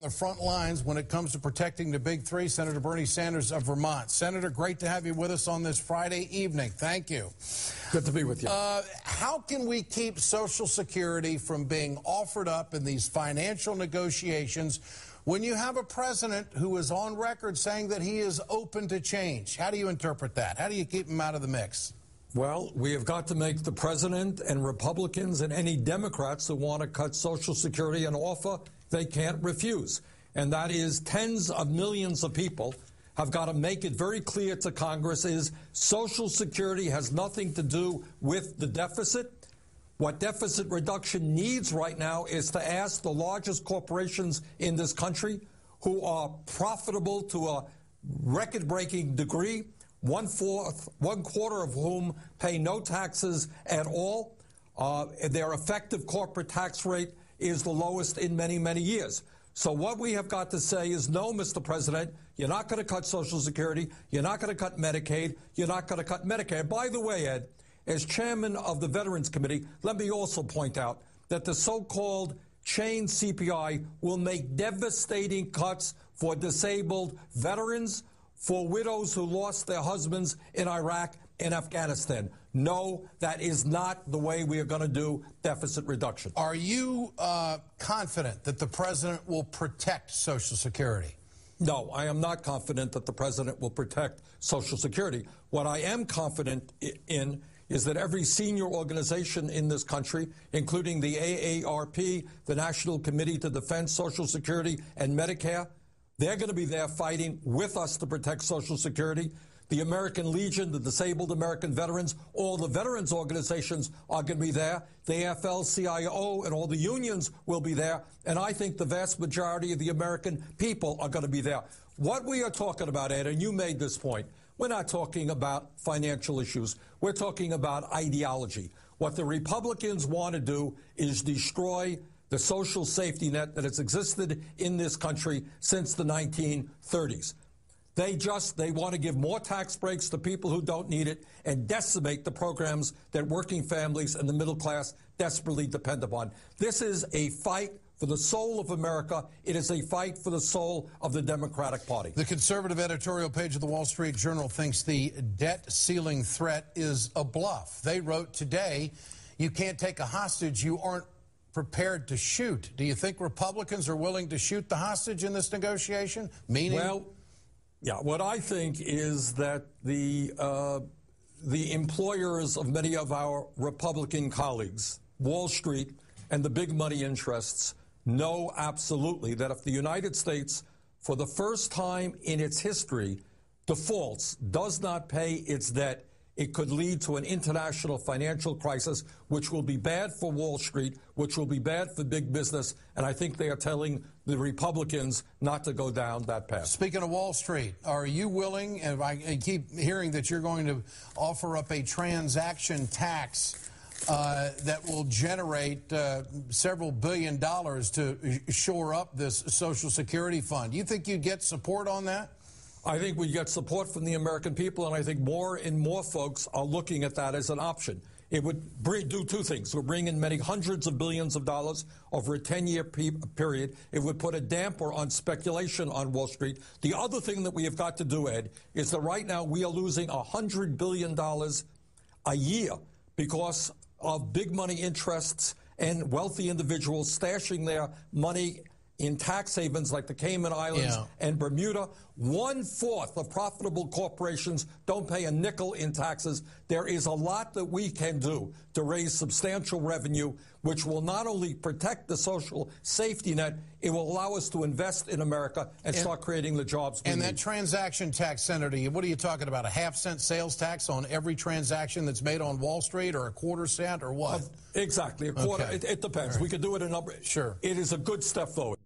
the front lines when it comes to protecting the big three, Senator Bernie Sanders of Vermont. Senator, great to have you with us on this Friday evening. Thank you. Good to be with you. How can we keep Social Security from being offered up in these financial negotiations when you have a president who is on record saying that he is open to change? How do you interpret that? How do you keep him out of the mix? Well, we have got to make the president and Republicans and any Democrats who want to cut Social Security an offer they can't refuse. And that is tens of millions of people have got to make it very clear to Congress is Social Security has nothing to do with the deficit. What deficit reduction needs right now is to ask the largest corporations in this country who are profitable to a record-breaking degree, one quarter of whom pay no taxes at all. Their effective corporate tax rate is the lowest in many, many years. So what we have got to say is, no, Mr. President, you're not going to cut Social Security, you're not going to cut Medicaid, you're not going to cut Medicare. By the way, Ed, as chairman of the Veterans Committee, let me also point out that the so-called chain CPI will make devastating cuts for disabled veterans, for widows who lost their husbands in Iraq and Afghanistan. No, that is not the way we are going to do deficit reduction. Are you confident that the president will protect Social Security? No, I am not confident that the president will protect Social Security. What I am confident in is that every senior organization in this country, including the AARP, the National Committee to Defend Social Security and Medicare, they're going to be there fighting with us to protect Social Security. The American Legion, the Disabled American Veterans, all the veterans organizations are going to be there. The AFL-CIO and all the unions will be there. And I think the vast majority of the American people are going to be there. What we are talking about, Ed, and you made this point, we're not talking about financial issues. We're talking about ideology. What the Republicans want to do is destroy the social safety net that has existed in this country since the 1930s. They want to give more tax breaks to people who don't need it and decimate the programs that working families and the middle class desperately depend upon. This is a fight for the soul of America. It is a fight for the soul of the Democratic Party. The conservative editorial page of the Wall Street Journal thinks the debt ceiling threat is a bluff. They wrote today, you can't take a hostage you aren't prepared to shoot. Do you think Republicans are willing to shoot the hostage in this negotiation? Meaning? Well, yeah, what I think is that the employers of many of our Republican colleagues, Wall Street and the big money interests, know absolutely that if the United States, for the first time in its history, defaults, does not pay its debt, it could lead to an international financial crisis, which will be bad for Wall Street, which will be bad for big business, and I think they are telling the Republicans not to go down that path. Speaking of Wall Street, are you willing, and I keep hearing that you're going to offer up a transaction tax that will generate several $1 billion to shore up this Social Security fund. Do you think you'd get support on that? I think we get support from the American people, and I think more and more folks are looking at that as an option. It would do two things. It would bring in many hundreds of billions of dollars over a 10-year period. It would put a damper on speculation on Wall Street. The other thing that we have got to do, Ed, is that right now we are losing $100 billion a year because of big money interests and wealthy individuals stashing their money in tax havens like the Cayman Islands and Bermuda. 1/4 of profitable corporations don't pay a nickel in taxes. There is a lot that we can do to raise substantial revenue, which will not only protect the social safety net, it will allow us to invest in America and start creating the jobs we need. And that transaction tax, Senator, what are you talking about, a half-cent sales tax on every transaction that's made on Wall Street, or a quarter cent, or what? Exactly, a quarter. Okay. It depends. Right. We could do it a number. Sure. It is a good step forward.